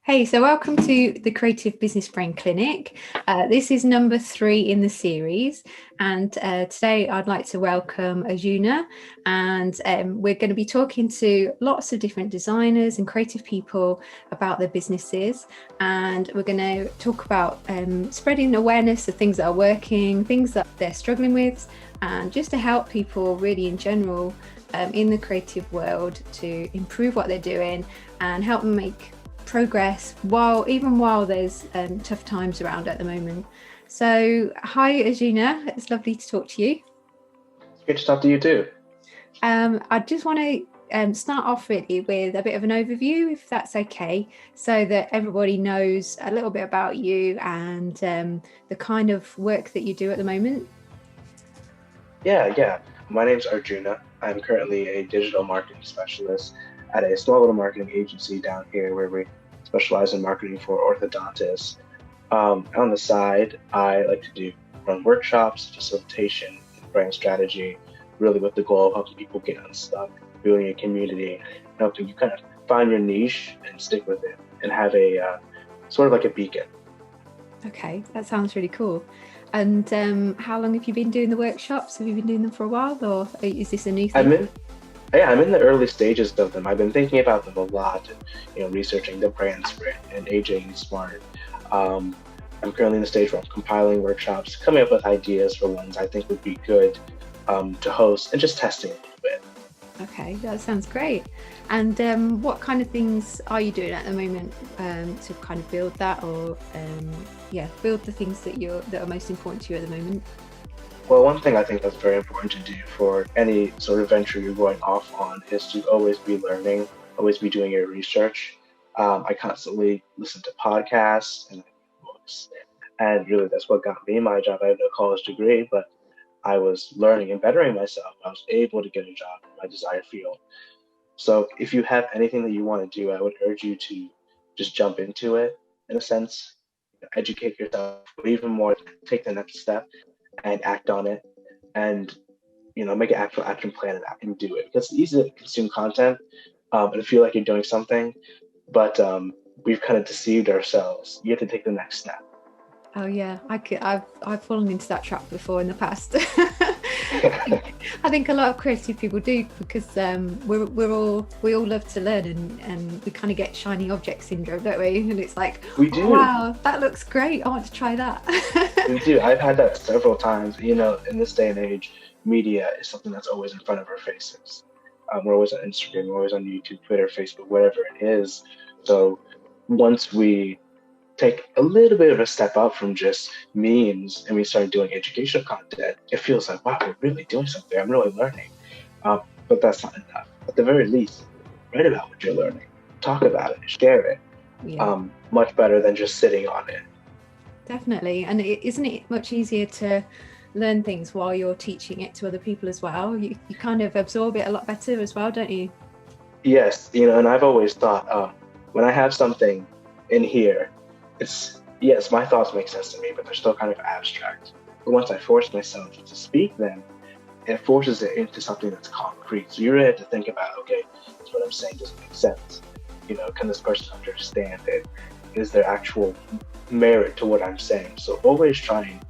Hey, so welcome to the Creative Business Brain Clinic. This is number 3 in the series, and today I'd like to welcome Arjuna, and we're going to be talking to lots of different designers and creative people about their businesses, and we're going to talk about spreading awareness of things that are working, things that they're struggling with, and just to help people really in general in the creative world to improve what they're doing and help them make progress while there's tough times around at the moment. So hi Arjuna, it's lovely to talk to you. It's good to talk to you too. I just want to start off really with a bit of an overview, if that's okay, so that everybody knows a little bit about you and the kind of work that you do at the moment. Yeah. My name's Arjuna. I'm currently a digital marketing specialist at a small little marketing agency down here where we specialize in marketing for orthodontists. On the side, I like to run workshops, facilitation, and brand strategy, really with the goal of helping people get unstuck, building a community, helping you kind of find your niche and stick with it, and have a sort of like a beacon. Okay, that sounds really cool. And how long have you been doing the workshops? Have you been doing them for a while, or is this a new thing? I'm in the early stages of them. I've been thinking about them a lot, and researching the brand spread and aging smart. Um, I'm currently in the stage where I'm compiling workshops, coming up with ideas for ones I think would be good to host, and just testing a little bit. Okay, that sounds great. And what kind of things are you doing at the moment to kind of build that, or build the things that are most important to you at the moment? Well, one thing I think that's very important to do for any sort of venture you're going off on is to always be learning, always be doing your research. I constantly listen to podcasts and books, and really that's what got me my job. I have no college degree, but I was learning and bettering myself. I was able to get a job in my desired field. So if you have anything that you want to do, I would urge you to just jump into it in a sense, educate yourself, but even more, take the next step and act on it, and make an actual action plan and do it, because it's easy to consume content and feel like you're doing something, but we've kind of deceived ourselves. You have to take the next step. Oh yeah, I've fallen into that trap before in the past. I think a lot of creative people do, because we all love to learn, and we kind of get shiny object syndrome, don't we? And it's like, We oh, do. wow, that looks great, I want to try that. We do. I've had that several times. In this day and age, media is something that's always in front of our faces. We're always on Instagram, we're always on YouTube, Twitter, Facebook, whatever it is. So once we take a little bit of a step up from just memes and we start doing educational content, it feels like, wow, we're really doing something. I'm really learning. But that's not enough. At the very least, write about what you're learning, talk about it, share it. Yeah, Much better than just sitting on it. definitely. And isn't it much easier to learn things while you're teaching it to other people as well? You kind of absorb it a lot better as well, don't you? Yes, and I've always thought when I have something in here, it's yes, my thoughts make sense to me, but they're still kind of abstract. But once I force myself to speak them, it forces it into something that's concrete. So you really have to think about, okay, is what I'm saying doesn't make sense. Can this person understand it? Is there actual merit to what I'm saying? So always try and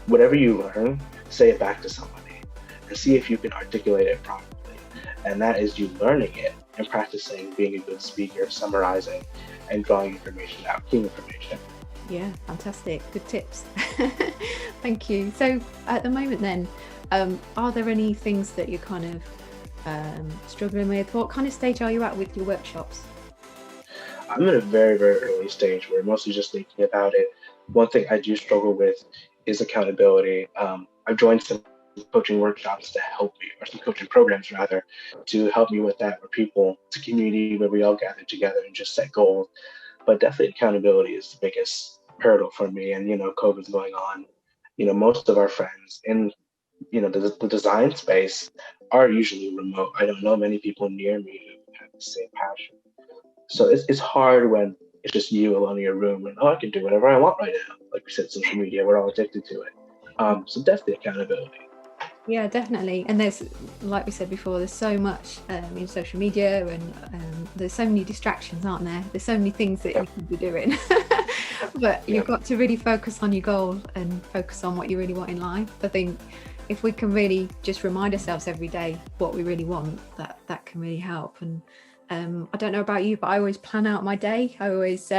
whatever you learn, say it back to somebody and see if you can articulate it properly. And that is you learning it and practicing being a good speaker, summarizing and drawing information out, key information. Yeah, fantastic. Good tips. Thank you. So at the moment then, are there any things that you're kind of struggling with? What kind of stage are you at with your workshops? I'm in a very, very early stage where I'm mostly just thinking about it. One thing I do struggle with is accountability. I've joined some coaching workshops to help me, or some coaching programs rather, to help me with that, where it's a community where we all gather together and just set goals. But definitely accountability is the biggest hurdle for me. And, COVID's going on. Most of our friends in, the design space are usually remote. I don't know many people near me who have the same passion. So it's hard when it's just you alone in your room and, oh, I can do whatever I want right now. Like we said, social media, we're all addicted to it. So definitely accountability. Yeah, definitely. And there's, like we said before, there's so much in social media, and there's so many distractions, aren't there? There's so many things that Yeah. you could be doing. But Yeah. you've got to really focus on your goal and focus on what you really want in life. I think if we can really just remind ourselves every day what we really want, that can really help. And I don't know about you, but I always plan out my day. I always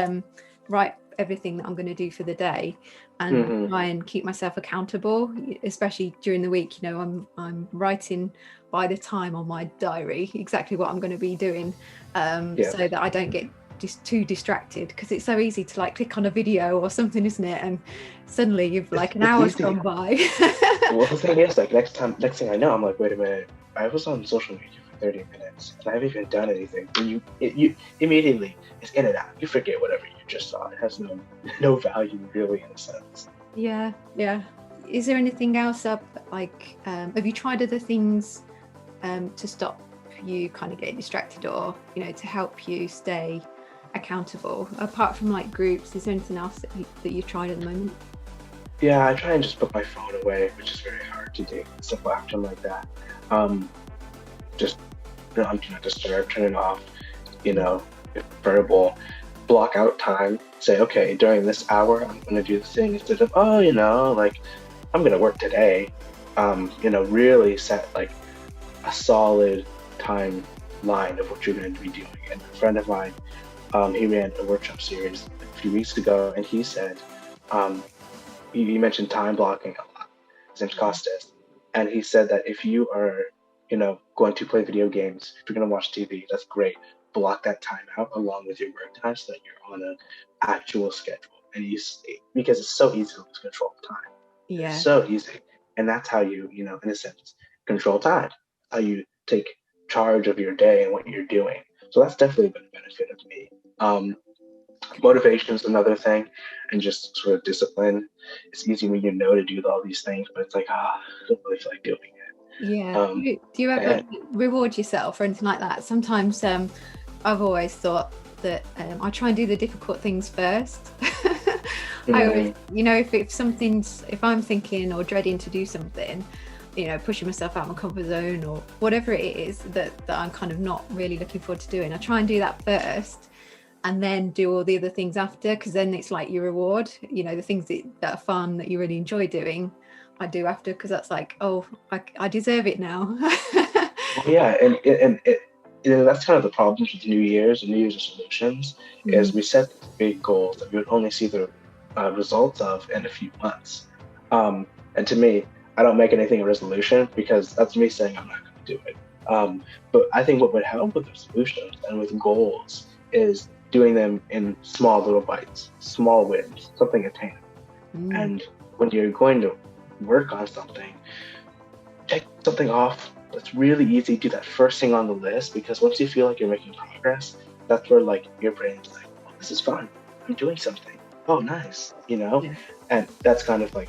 write everything that I'm going to do for the day, and Hmm. try and keep myself accountable, especially during the week. I'm writing by the time on my diary exactly what I'm going to be doing, Yeah. so that I don't get just too distracted, because it's so easy to like click on a video or something, isn't it? And suddenly you've like an It's hour's easy. gone by. Well, the thing is, like next thing I know, I'm like, wait a minute, I was on social media for 30 minutes and I haven't even done anything. And you immediately, it's in and out. You forget whatever you just saw. It has no value really in a sense. Yeah, yeah. Is there anything else up, like, have you tried other things to stop you kind of getting distracted, or to help you stay accountable, apart from like groups? Is there anything else that you've tried at the moment? Yeah, I try and just put my phone away, which is very hard to do. Simple action like that. Um, just I'm do not disturb, turn it off. If preferable, block out time. Say, okay, during this hour, I'm going to do this thing instead of, oh, like I'm going to work today. Really set like a solid timeline of what you're going to be doing. And a friend of mine, he ran a workshop series a few weeks ago, and he said, um, you mentioned time blocking a lot. His name's Costas, and he said that if you are, going to play video games, if you're going to watch TV, that's great. Block that time out along with your work time so that you're on an actual schedule. And because it's so easy to lose control of time. It's Yeah. so easy, and that's how you, in a sense, control time. How you take charge of your day and what you're doing. So that's definitely been a benefit of me. Um, Motivation is another thing, and just sort of discipline. It's easy when you know to do all these things, but it's like, I don't really feel like doing it. Yeah. Do you ever And reward yourself or anything like that? Sometimes I've always thought that I try and do the difficult things first. I always, mm, if I'm thinking or dreading to do something, pushing myself out of my comfort zone or whatever it is that I'm kind of not really looking forward to doing, I try and do that first and then do all the other things after, because then it's like your reward. The things that are fun, that you really enjoy doing, I do after, because that's like, oh, I deserve it now. well, yeah, that's kind of the problems with New Year's and New Year's resolutions is Mhm. we set big goals that we would only see the results of in a few months. And to me, I don't make anything a resolution because that's me saying I'm not going to do it. But I think what would help with resolutions and with goals is doing them in small little bites, small wins, something attainable. Mm. And when you're going to work on something, check something off. It's really easy to do that first thing on the list because once you feel like you're making progress, that's where like your brain's like, oh, this is fun. I'm doing something. Oh, nice. Yeah. And that's kind of like,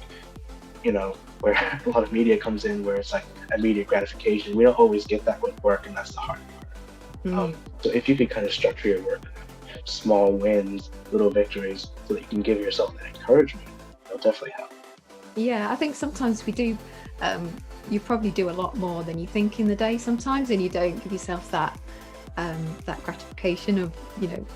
where a lot of media comes in, where it's like immediate gratification. We don't always get that with work, and that's the hard part. Mm. So if you could kind of structure your work, small wins, little victories, so that you can give yourself that encouragement, that'll definitely help. Yeah, I think sometimes we do. You probably do a lot more than you think in the day sometimes, and you don't give yourself that gratification of,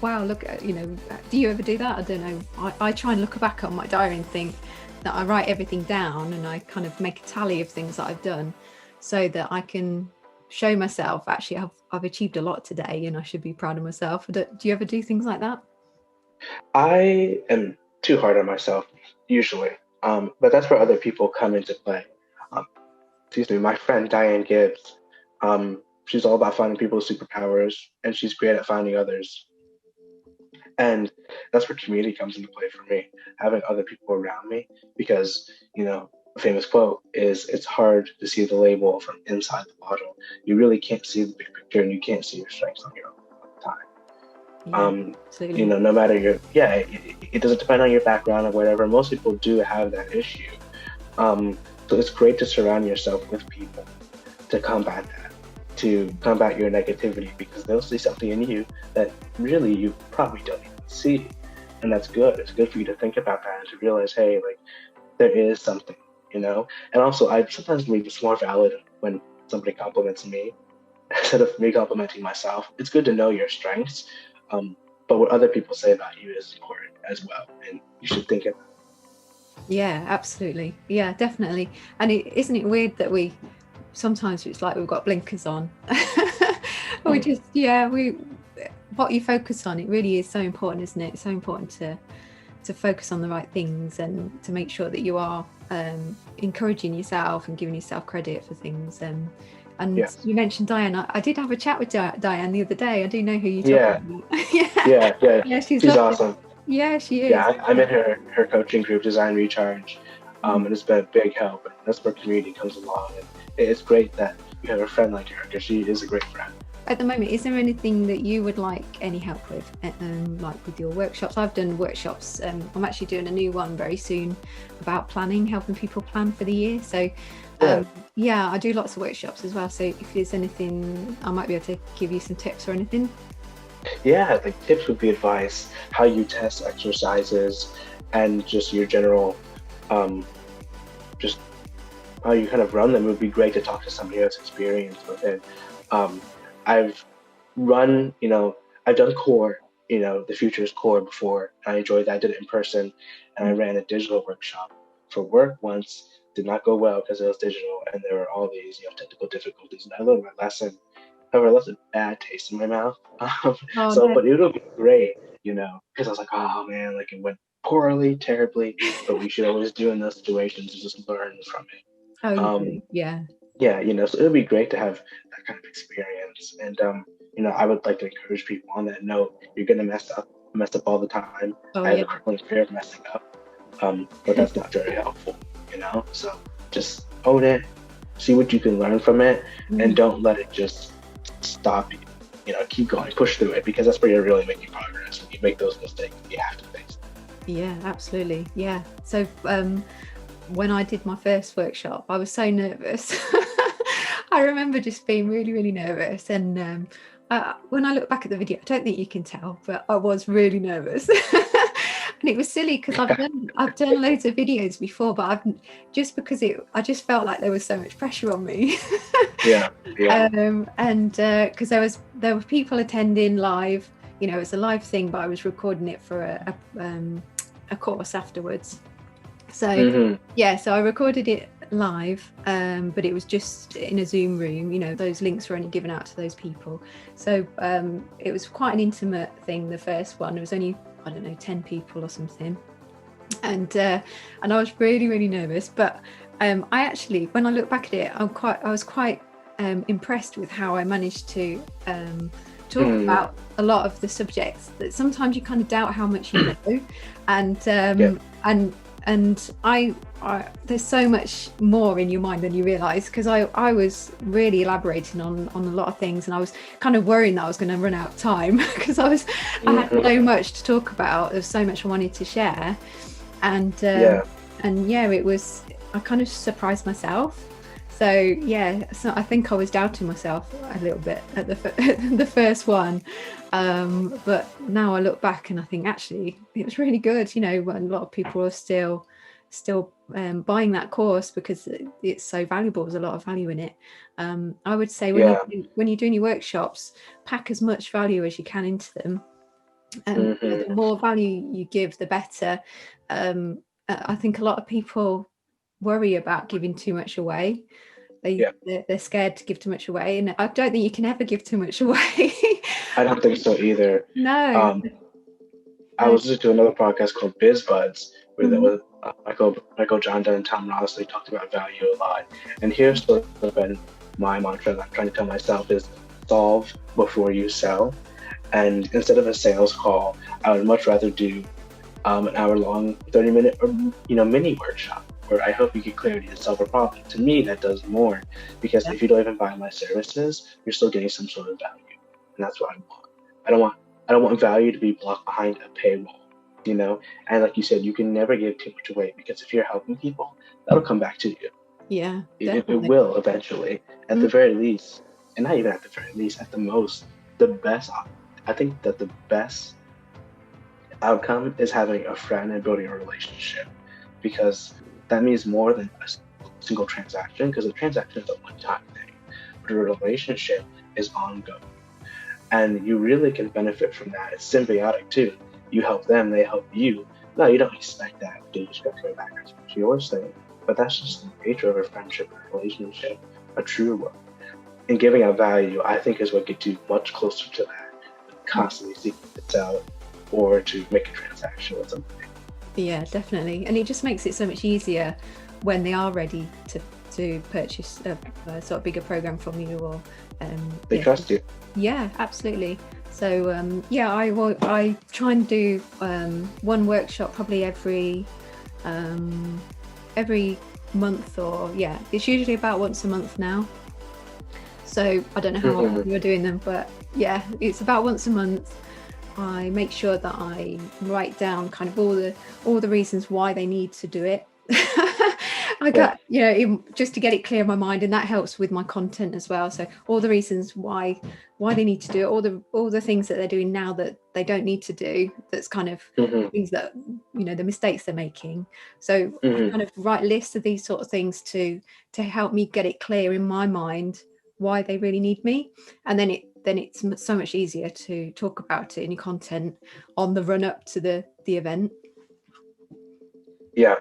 wow, look at, do you ever do that? I don't know. I try and look back on my diary and think that I write everything down, and I kind of make a tally of things that I've done, so that I can show myself, actually, I've achieved a lot today, and I should be proud of myself. Do you ever do things like that? I am too hard on myself usually, but that's where other people come into play. Um, Excuse me, my friend Diane Gibbs, she's all about finding people's superpowers, and she's great at finding others. And that's where community comes into play for me, having other people around me, because, a famous quote is, it's hard to see the label from inside the bottle. You really can't see the big picture and you can't see your strengths on your own all the time. Yeah, absolutely. No matter it doesn't depend on your background or whatever. Most people do have that issue. So it's great to surround yourself with people to combat that, to combat your negativity, because they'll see something in you that really you probably don't even see. And that's good. It's good for you to think about that and to realize, hey, like there is something, And also, I sometimes believe it's more valid when somebody compliments me instead of me complimenting myself. It's good to know your strengths, um, but what other people say about you is important as well, and you should think it. Yeah, absolutely. Yeah, definitely. And isn't it weird that we sometimes it's like we've got blinkers on. We just, yeah, what you focus on, it really is so important, isn't it? It's so important to focus on the right things and to make sure that you are encouraging yourself and giving yourself credit for things. And Yes. you mentioned Diane. I did have a chat with Diane the other day. I do know who you're Yeah. talking about. Yeah. Yeah, she's She's lovely. awesome. Yeah, she Yeah, is. I'm in her coaching group, Design Recharge, and it's been a big help. And that's where community comes along, and it's great that you have a friend like her because she is a great friend. At the moment, is there anything that you would like any help with, like with your workshops? I've done workshops. I'm actually doing a new one very soon about planning, helping people plan for the year. So, yeah, I do lots of workshops as well. So if there's anything, I might be able to give you some tips or anything. Yeah, like tips would be advice, how you test exercises, and just your general, just how you kind of run them. It would be great to talk to somebody who has experience with it. Um, I've run, I've done core, the Futures core before. I enjoyed that. I did it in person, and I ran a digital workshop for work once. Did not go well because it was digital, and there were all these, technical difficulties. And I learned my lesson. However, I left a bad taste in my mouth. Oh So, no. but it'll be great, because I was like, oh man, like it went poorly, terribly. But we should always do in those situations is just learn from it. Um, Totally. Yeah. yeah, so it would be great to have that kind of experience. And I would like to encourage people on that note. You're gonna mess up all the time. Oh I have yeah. a crippling fear of messing up, but that's not very helpful. So just own it, see what you can learn from it, and don't let it just stop you. Keep going, push through it, because that's where you're really making progress. When you make those mistakes, you have to fix them. Yeah, absolutely. Yeah. So when I did my first workshop, I was so nervous. I remember just being really, really nervous. And when I look back at the video, I don't think you can tell, but I was really nervous. And it was silly because I've done loads of videos before, but because I just felt like there was so much pressure on me. Yeah. And because there were people attending live. It was a live thing, but I was recording it for a course afterwards. So so I recorded it live, but it was just in a Zoom room. Those links were only given out to those people. So it was quite an intimate thing. The first one, it was only, I don't know, 10 people or something, and I was really, really nervous. But I actually, when I look back at it, I was quite impressed with how I managed to talk about a lot of the subjects that sometimes you kind of doubt how much you know, and I there's so much more in your mind than you realize, because I was really elaborating on a lot of things, and I was kind of worrying that I was going to run out of time because I had so much to talk about. There's so much I wanted to share, and it was, I kind of surprised myself. So I think I was doubting myself a little bit at the first one, but now I look back and I think actually it was really good. A lot of people are still buying that course because it's so valuable. There's a lot of value in it. I would say when you're doing your workshops, pack as much value as you can into them. The more value you give, the better. I think a lot of people worry about giving too much away. They're scared to give too much away, and I don't think you can ever give too much away. I don't think so either. No. I was listening to another podcast called Biz Buds, where there was Michael Jonda and Tom Ross. They talked about value a lot, and here's sort of been my mantra that I'm trying to tell myself is solve before you sell. And instead of a sales call, I would much rather do an hour-long, 30-minute, or mini workshop where I hope you get clarity to solve a problem. To me, that does more, because if you don't even buy my services, you're still getting some sort of value, and that's what I want. I don't want value to be blocked behind a paywall, And like you said, you can never give too much away, because if you're helping people, that'll come back to you. Yeah, it will eventually. At the very least, and not even at the very least, at the most, I think that the best outcome is having a friend and building a relationship, because that means more than single transaction, because a transaction is a one-time thing, but a relationship is ongoing. And you really can benefit from that. It's symbiotic too. You help them, they help you. No, you don't expect that to just go back to your thing. But that's just the nature of a friendship or relationship, a true one. And giving out value, I think, is what gets you much closer to that than constantly seeking to sell or to make a transaction with somebody. Yeah, definitely. And it just makes it so much easier when they are ready to purchase a sort of bigger program from you, or They trust you. Yeah, absolutely. So I try and do one workshop probably every month, or it's usually about once a month now. So I don't know how often you're doing them, but yeah, it's about once a month. I make sure that I write down kind of all the reasons why they need to do it. I got, just to get it clear in my mind, and that helps with my content as well. So all the reasons why they need to do it, all the things that they're doing now that they don't need to do, that's kind of things that, the mistakes they're making. So I kind of write lists of these sort of things to help me get it clear in my mind why they really need me. And then it's so much easier to talk about it in your content on the run up to the event. Yeah,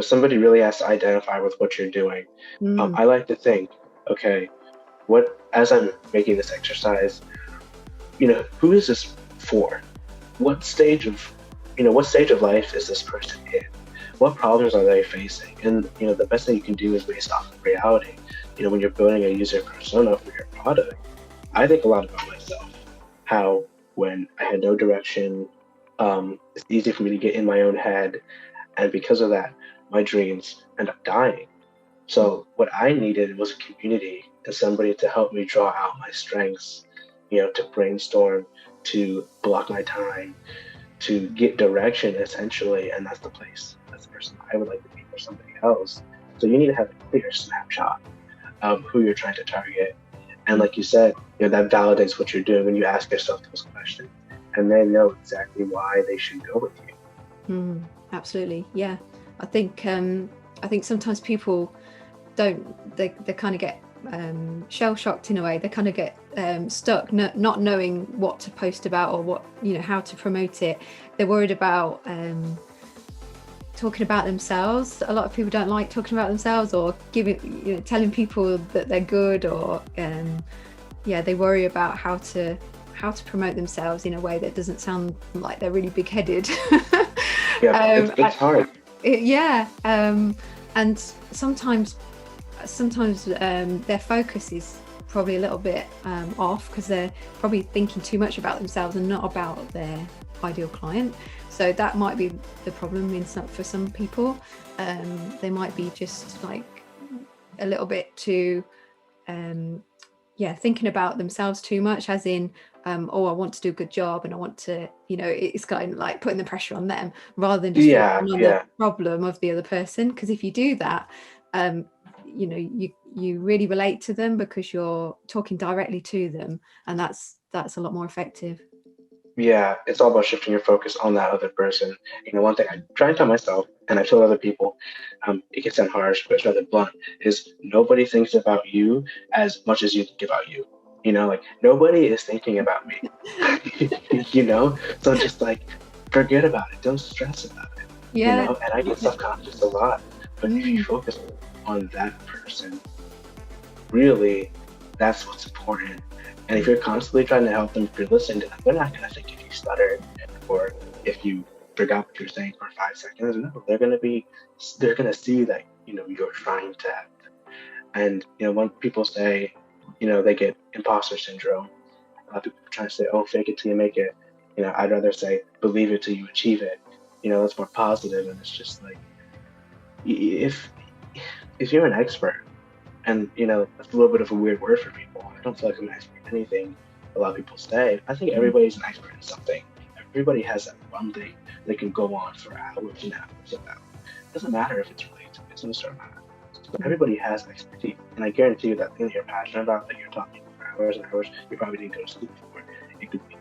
somebody really has to identify with what you're doing. I like to think, okay, as I'm making this exercise, who is this for? What stage of life is this person in? What problems are they facing? And the best thing you can do is based off of reality. When you're building a user persona for your product, I think a lot about myself. How when I had no direction, it's easy for me to get in my own head, and because of that, my dreams end up dying. So what I needed was a community and somebody to help me draw out my strengths, to brainstorm, to block my time, to get direction essentially. And that's the person I would like to be for somebody else. So you need to have a clear snapshot of who you're trying to target. And like you said, that validates what you're doing when you ask yourself those questions, and they know exactly why they should go with you. Absolutely. Yeah. I think sometimes people they kind of get shell shocked in a way. They kind of get stuck not knowing what to post about, or what, how to promote it. They're worried about talking about themselves. A lot of people don't like talking about themselves, or telling people that they're good, or they worry about how to promote themselves in a way that doesn't sound like they're really big-headed. It's hard. And sometimes their focus is probably a little bit off, because they're probably thinking too much about themselves and not about their ideal client. So that might be the problem for some people. They might be just like a little bit too thinking about themselves too much, as in I want to do a good job, and I want to, it's kind of like putting the pressure on them rather than just focusing on the problem of the other person. Because if you do that, you really relate to them, because you're talking directly to them, and that's a lot more effective. Yeah, it's all about shifting your focus on that other person. One thing I try and tell myself, and I tell other people, it can sound harsh, but it's rather blunt, is nobody thinks about you as much as you think about you. Like, nobody is thinking about me. So just like, forget about it. Don't stress about it. And I get self-conscious a lot. But if you focus on that person, really, that's what's important. And if you're constantly trying to help them, if you're listening to them, they're not going to think if you stuttered or if you forgot what you're saying for 5 seconds. No, they're going to see that, you're trying to help them. And, when people say, they get imposter syndrome, a lot of people are trying to say, oh, fake it till you make it. I'd rather say, believe it till you achieve it. That's more positive. And it's just like, if you're an expert, and that's a little bit of a weird word for people. I don't feel like I'm an expert in anything a lot of people say. I think everybody's an expert in something. Everybody has that one thing they can go on for hours and hours about. It doesn't matter if it's related to business or not. So everybody has expertise, and I guarantee you that thing that you're passionate about, that you're talking for hours and hours, you probably didn't go to school for. It could be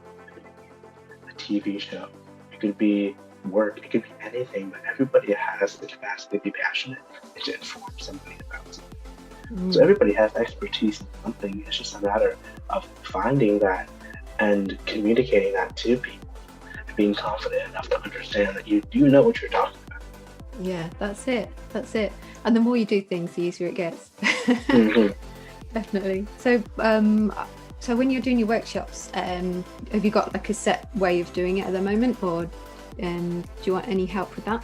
a TV show. It could be work, it could be anything, but everybody has the capacity to be passionate and to inform somebody about something. So Mm. everybody has expertise in something. It's just a matter of finding that and communicating that to people and being confident enough to understand that you do know what you're talking about. Yeah, that's it. That's it. And the more you do things, the easier it gets. Mhm. Definitely. So when you're doing your workshops, have you got like a set way of doing it at the moment, or do you want any help with that?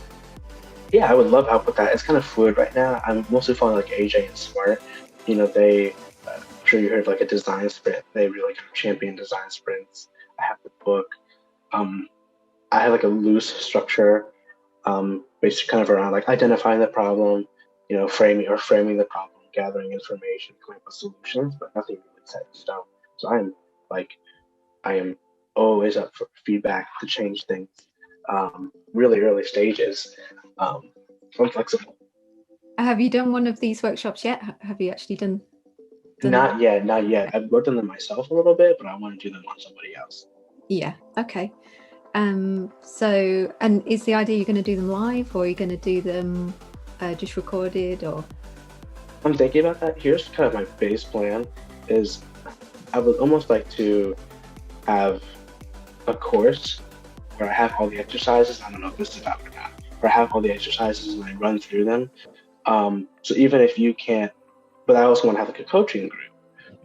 Yeah, I would love help with that. It's kind of fluid right now. I'm mostly following like AJ and Smart. I'm sure you heard of like a design sprint. They really kind of champion design sprints. I have the book. Um, I have like a loose structure, based kind of around like identifying the problem, framing the problem, gathering information, coming up with solutions, but nothing really set in stone. So like, I am always up for feedback to change things. Really early stages. Um, I'm flexible. Have you done one of these workshops yet? Have you actually done Not them? yet, not yet. Okay. I've worked on them myself a little bit, but I want to do them on somebody else. Yeah. Okay. And is the idea you're going to do them live, or are you going to do them just recorded, or? I'm thinking about that. Here's kind of my base plan is I would almost like to have a course where I have all the exercises. I don't know if this is out or not. Where I have all the exercises and I run through them. So even if you can't, but I also want to have like a coaching group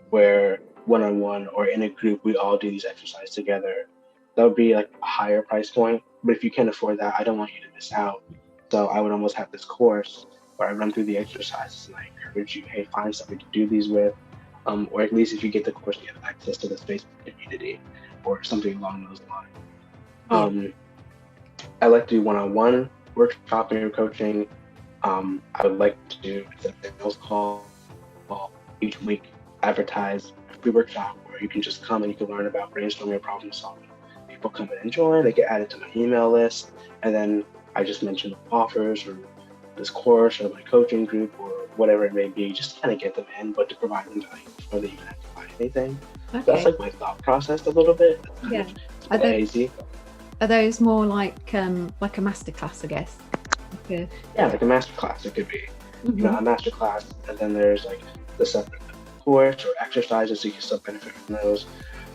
where one-on-one or in a group we all do these exercises together. That would be like a higher price point. But if you can't afford that, I don't want you to miss out. So I would almost have this course where I run through the exercises and I encourage you, hey, find somebody to do these with. Or at least if you get the course, you have access to this Facebook community or something along those lines. Yeah. Um, I like to do one-on-one workshopping or coaching. I would like to do a sales call each week, advertise a free workshop where you can just come and you can learn about brainstorming and problem solving. People come in and join, they get added to my email list, and then I just mention offers or this course or my coaching group or whatever it may be, just to kind of get them in, but to provide them value before they even have to buy anything. So that's Okay. like my thought process a little bit. Yeah. It's Are a bit those, hazy. are those more like a masterclass, I guess? Like Yeah, like a master class it could be. Mhm. A master class, and then there's like the separate course or exercises so you can still benefit from those.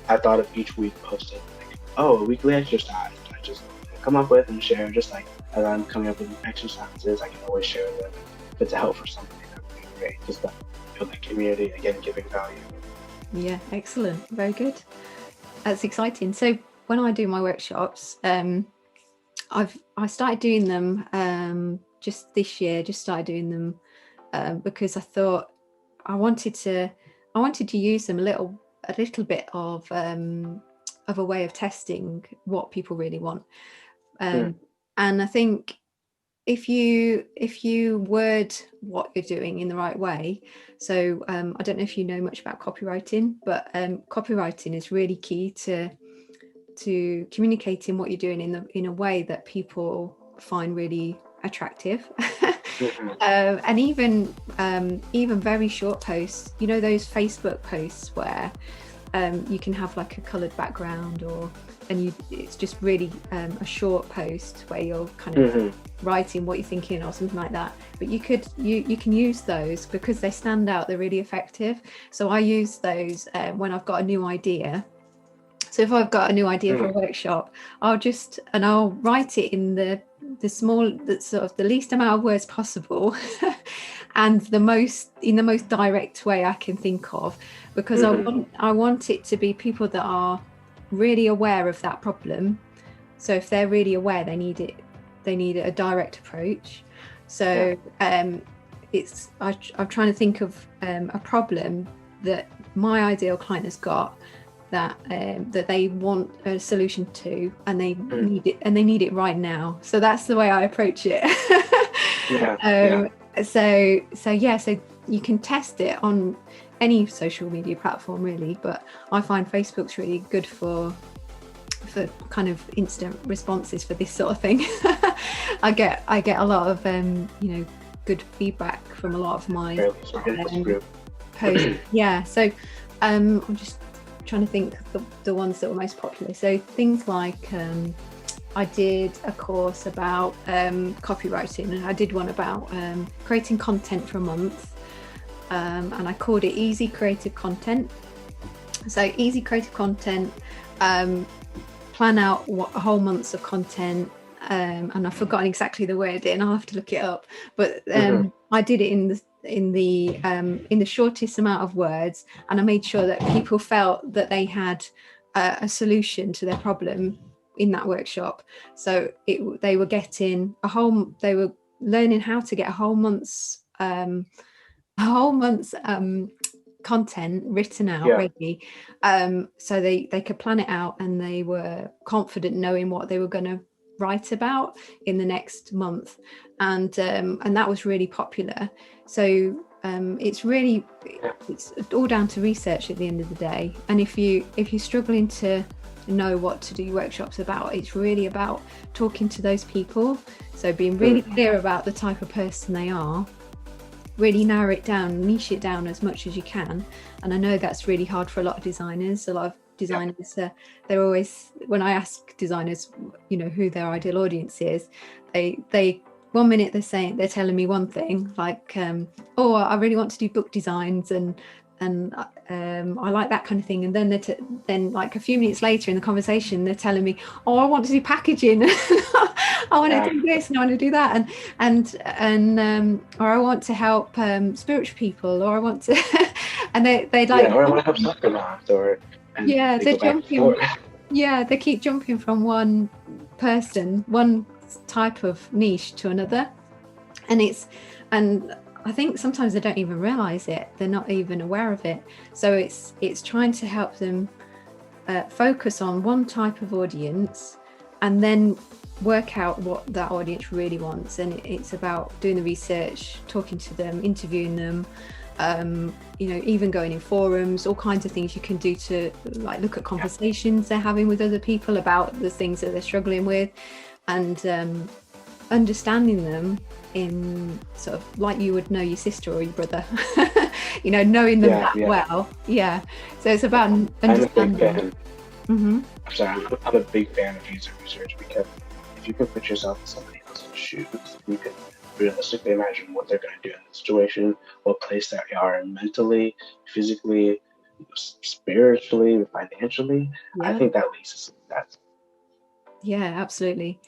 I thought of each week posting like, oh, a weekly exercise I just come up with and share, just like as I'm coming up with exercises, I can always share them. If it's a help for somebody, that would be great. Just to build that community, again, giving value. Yeah, excellent. Very good. That's exciting. So when I do my workshops, I started doing them just this year. Just started doing them because I thought I wanted to use them a little bit of a way of testing what people really want. Hmm. And I think if you word what you're doing in the right way, so I don't know if you know much about copywriting, but copywriting is really key to communicating what you're doing in a way that people find really attractive. Mhm. And even very short posts, those Facebook posts where you can have like a coloured background, it's just really a short post where you're kind of Mhm. writing what you're thinking or something like that. But you can use those because they stand out, they're really effective. So I use those when I've got a new idea. So if I've got a new idea for a workshop, I'll write it in the sort of the least amount of words possible and in the most direct way I can think of, because Mhm. I want it to be people that are really aware of that problem. So if they're really aware, they need a direct approach. Yeah. So I'm trying to think of a problem that my ideal client has got that they want a solution to, and they Mhm. need it right now. So that's the way I approach it. Yeah. Yeah. So you can test it on any social media platform really, but I find Facebook's really good for kind of instant responses for this sort of thing. I get a lot of good feedback from a lot of my posts. Yeah, so I'm just trying to think the ones that were most popular. So things like I did a course about copywriting, and I did one about creating content for a month, and I called it Easy Creative Content. So easy creative content, plan out a whole month's of content, and I've forgotten exactly the wording. I'll have to look it up, but I did it in the shortest amount of words, and I made sure that people felt that they had a solution to their problem in that workshop. So they were getting they were learning how to get a whole month's content written out ready, so they could plan it out, and they were confident knowing what they were going to write about in the next month, and that was really popular. So it's all down to research at the end of the day. And if you're struggling to know what to do workshops about, it's really about talking to those people, so being really clear about the type of person they are, really narrow it down, niche it down as much as you can. And I know that's really hard for a lot of designers. They're always, when I ask designers, who their ideal audience is, they 1 minute they're telling me one thing, like I really want to do book designs and I like that kind of thing, and then then like a few minutes later in the conversation they're telling me, I want to do packaging, I want to do this and I want to do that, and or I want to help spiritual people, or I want to and they like, or I want to help soccer moms, they're jumping, they keep jumping from one type of niche to another, and I think sometimes they don't even realize it. They're not even aware of it. So it's trying to help them focus on one type of audience, and then work out what that audience really wants. And it's about doing the research, talking to them, interviewing them, even going in forums, all kinds of things you can do to like look at conversations they're having with other people about the things that they're struggling with, and understanding them in sort of like you would know your sister or your brother, knowing them well. So it's about understanding. I'm a big fan of user research, because if you can put yourself in somebody else's shoes, you can realistically imagine what they're going to do in the situation, what place they are in mentally, physically, spiritually, financially. I think that leads to success. Yeah, absolutely.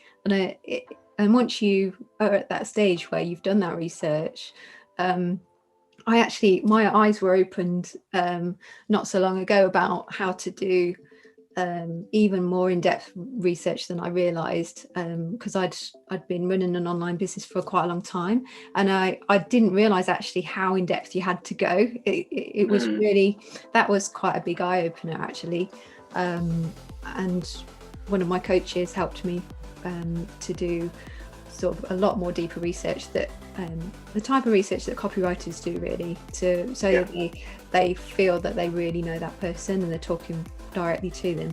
And once you are at that stage where you've done that research, my eyes were opened not so long ago about how to do even more in-depth research than I realized, because I'd been running an online business for quite a long time, and I didn't realize actually how in-depth you had to go. It was really, that was quite a big eye-opener actually, and one of my coaches helped me to do sort of a lot more deeper research, that the type of research that copywriters do, really, that they feel that they really know that person and they're talking directly to them.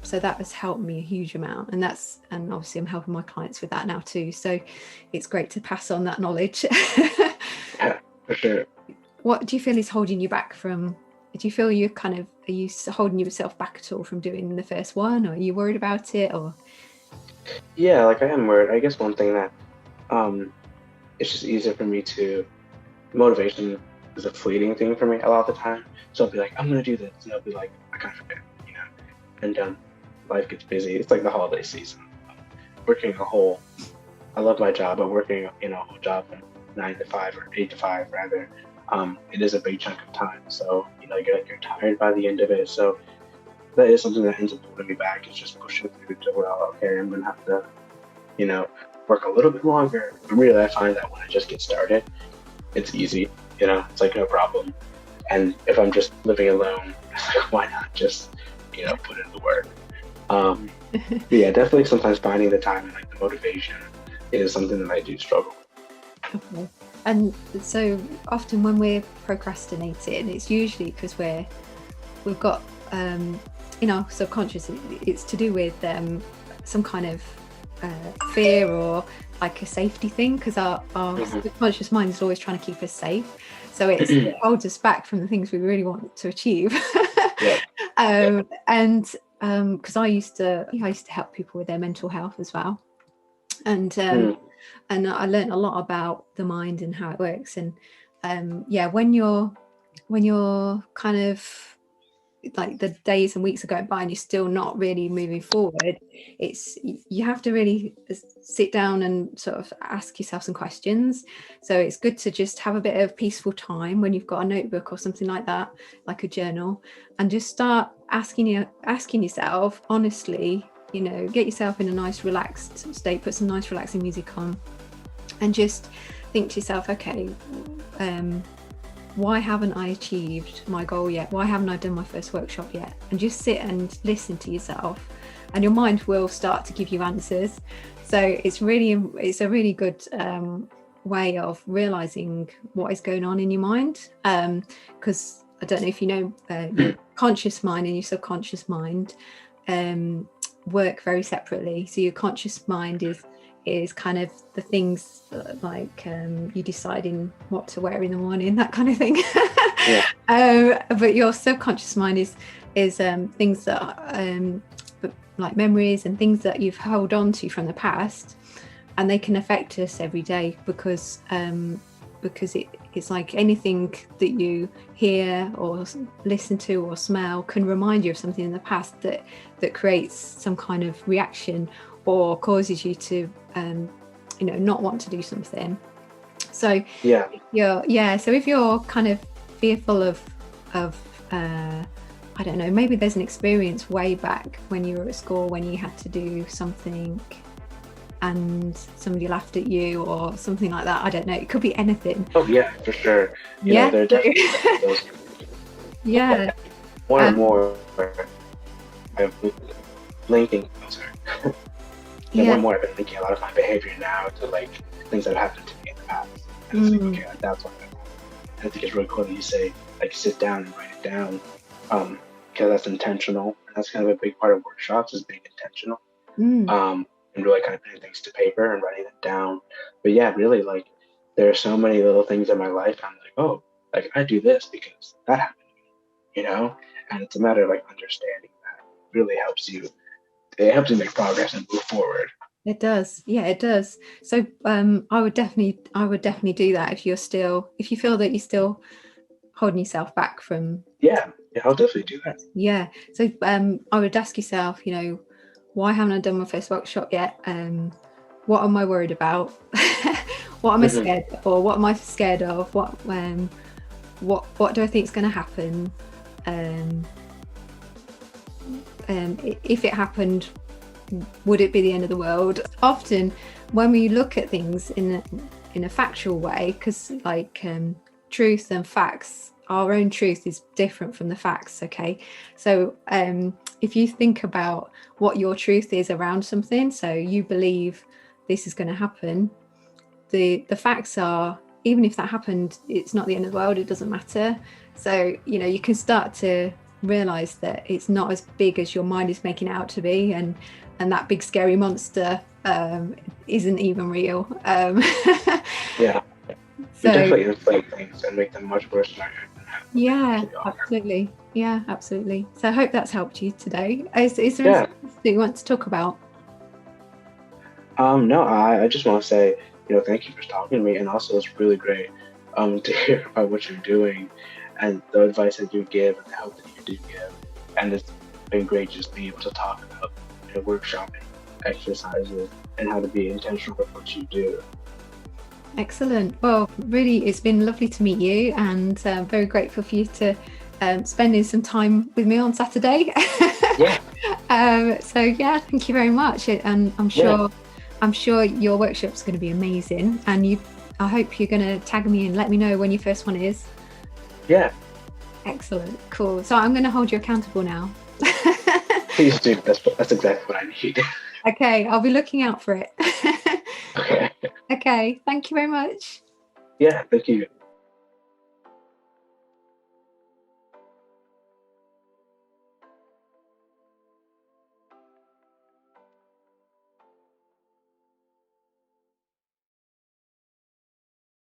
So that has helped me a huge amount, and obviously I'm helping my clients with that now too, so it's great to pass on that knowledge. Yeah, for sure. What do you feel is holding you back from, do you feel are you holding yourself back at all from doing the first one, or are you worried about it, or? Yeah, like I am worried. I guess one thing that it's just easier for me to, motivation is a fleeting thing for me a lot of the time. So I'll be like, I'm gonna do this, and I'll be like, I kind of forget, and life gets busy. It's like the holiday season. I love my job, but working a whole job from 9 to 5 or 8 to 5 rather, it is a big chunk of time. So you're tired by the end of it. So that is something that ends up holding me back. It's just pushing through to, well, okay, I'm gonna have to, work a little bit longer. But really, I find that when I just get started, it's easy. It's like no problem. And if I'm just living alone, it's like, why not just, put in the work? Yeah, definitely sometimes finding the time and like the motivation is something that I do struggle with. Okay. And so often when we're procrastinating, it's usually because we've got in our subconscious, it's to do with some kind of fear or like a safety thing, because our subconscious mind is always trying to keep us safe, so it holds us back from the things we really want to achieve. And because I used to help people with their mental health as well, and I learned a lot about the mind and how it works. And when you're kind of like the days and weeks are going by and you're still not really moving forward, you have to really sit down and sort of ask yourself some questions. So it's good to just have a bit of peaceful time when you've got a notebook or something like that, like a journal, and just start asking yourself honestly, get yourself in a nice relaxed state, put some nice relaxing music on, and just think to yourself, okay, why haven't I achieved my goal yet? Why haven't I done my first workshop yet? And just sit and listen to yourself, and your mind will start to give you answers. So it's a really good way of realizing what is going on in your mind, because I don't know if you know, your conscious mind and your subconscious mind work very separately. So your conscious mind is kind of the things like you deciding what to wear in the morning, that kind of thing. But your subconscious mind is things that like memories and things that you've held on to from the past, and they can affect us every day because it's like anything that you hear or listen to or smell can remind you of something in the past that creates some kind of reaction or causes you to not want to do something. So so if you're kind of fearful of I don't know, maybe there's an experience way back when you were at school when you had to do something and somebody laughed at you or something like that. I don't know, it could be anything. Oh yeah, for sure. There are definitely those. More and more I'm linking more and more I've been linking a lot of my behavior now to like things that have happened to me in the past. And it's like, okay, that's what I think it's really cool that you say like sit down and write it down, because that's intentional, and that's kind of a big part of workshops is being intentional, and really kind of putting things to paper and writing it down. But yeah, really, like there are so many little things in my life I'm like, oh, like I do this because that happened to me, and it's a matter of like understanding that really helps you. It helps you make progress and move forward. It does. Yeah, it does. So I would definitely do that if you feel that you're still holding yourself back from. Yeah, I'll definitely do that. Yeah. So I would ask yourself, why haven't I done my first workshop yet? What am I worried about? What am I scared of? Or what am I scared of? What do I think is going to happen? If it happened, would it be the end of the world? Often when we look at things in a factual way, because like truth and facts, our own truth is different from the facts. Okay, so if you think about what your truth is around something, so you believe this is going to happen, the facts are, even if that happened, it's not the end of the world, it doesn't matter. So you can start to realize that it's not as big as your mind is making it out to be, and that big scary monster isn't even real. Yeah, so we definitely inflate things and make them much worse than absolutely. Yeah, absolutely. So I hope that's helped you today. Is there anything that you want to talk about? No, I just want to say, thank you for talking to me, and also it's really great to hear about what you're doing and the advice that you give and the help that you do give. And it's been great just being able to talk about workshopping, exercises, and how to be intentional with what you do. Excellent. Well, really, it's been lovely to meet you, and very grateful for you to spending some time with me on Saturday. So yeah, thank you very much, and I'm sure your workshop's going to be amazing, and I hope you're going to tag me and let me know when your first one is. Yeah. Excellent. Cool. So I'm going to hold you accountable now. Please do. That's exactly what I need. Okay, I'll be looking out for it. Okay. Okay, thank you very much. Yeah, thank you.